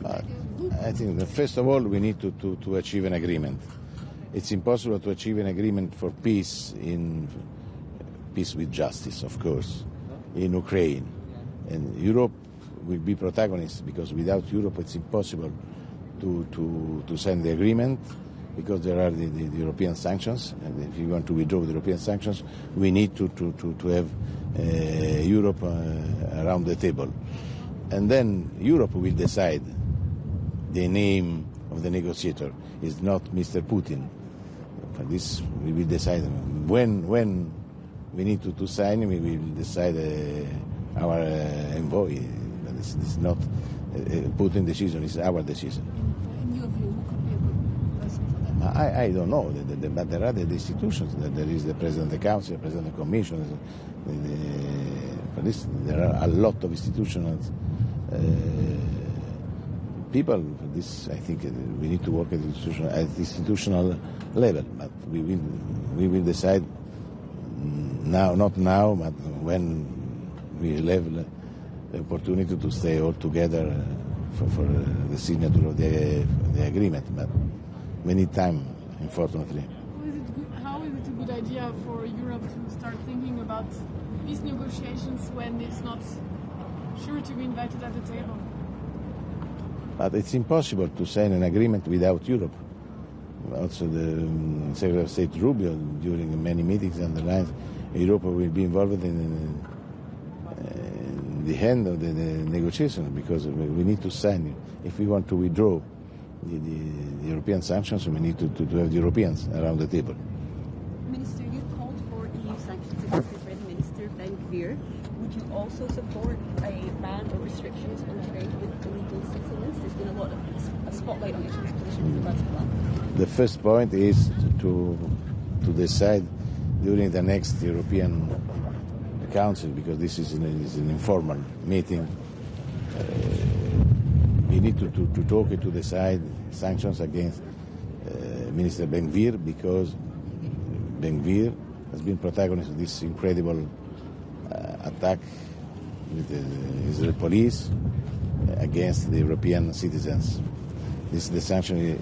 good idea? I think that first of all we need to achieve an agreement. It's impossible to achieve an agreement for peace with justice, of course, in Ukraine. And Europe will be protagonist because without Europe it's impossible to sign the agreement because there are the European sanctions. And if you want to withdraw the European sanctions, we need to have Europe around the table. And then Europe will decide the name of the negotiator. It's not Mr. Putin. For this, we will decide when we need to sign. We will decide our envoy. This is not Putin decision. It's our decision. In your view, who could be a good person for that? I don't know. But there are the institutions. There is the president of the council, the president of the commission. For this, there are a lot of institutional people. For this, I think we need to work at institutional level. But we will decide now, not now, but when we will have the opportunity to stay all together for the signature of the agreement. But we need time, unfortunately. How is it a good idea for Europe to start thinking about peace negotiations when it's not sure to be invited at the table? But it's impossible to sign an agreement without Europe. Also, the Secretary of State Rubio, during many meetings, underlines Europe will be involved in the end of the negotiation because we need to sign. If we want to withdraw the European sanctions, we need to have the Europeans around the table. Minister, you called for EU sanctions against Israeli Minister Ben-Gvir. Would you also support a ban or restrictions on trade with illegal settlements? There's been a lot of a spotlight on Israel's position with regards to that. The first point is to decide during the next European Council, because this is an informal meeting. We need to talk and to decide sanctions against Minister Ben-Gvir because Ben-Gvir has been protagonist of this incredible attack with the Israeli police against the European citizens. The sanctions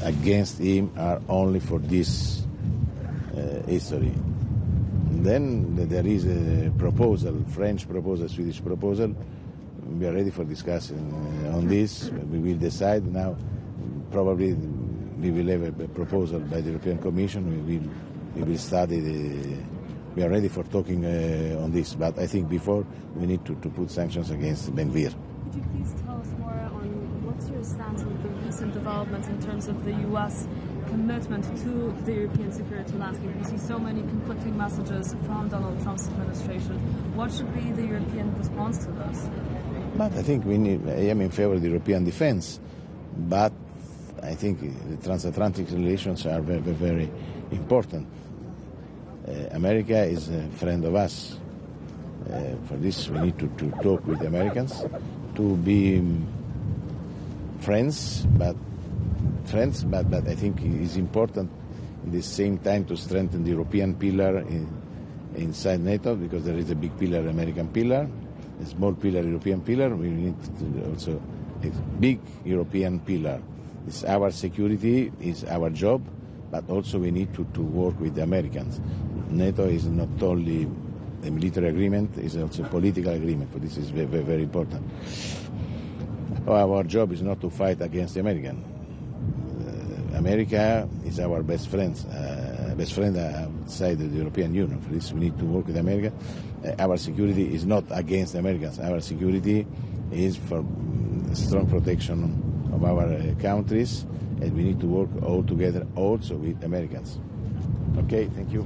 against him are only for this history. Then there is a proposal, French proposal, Swedish proposal. We are ready for discussion on this. We will decide now. Probably we will have a proposal by the European Commission. We will study we are ready for talking on this. But I think before we need to put sanctions against Ben-Gvir. Could you please tell us more on what's your stance on the recent developments in terms of the U.S. commitment to the European security landscape? We see so many conflicting messages from Donald Trump's administration. What should be the European response to this? But I think I am in favor of the European defense. But I think the transatlantic relations are very, very important. America is a friend of us. For this, we need to talk with the Americans to be friends, but I think it is important at the same time to strengthen the European pillar inside NATO, because there is a big pillar, American pillar, a small pillar, European pillar. We need also a big European pillar. It's our security, is our job, but also we need to work with the Americans. NATO is not only a military agreement, it's also a political agreement. For this is very, very, very important. Our job is not to fight against the American. America is our best friend outside the European Union. For this, we need to work with America. Our security is not against the Americans. Our security is for strong protection of our countries, and we need to work all together also with Americans. Okay, thank you.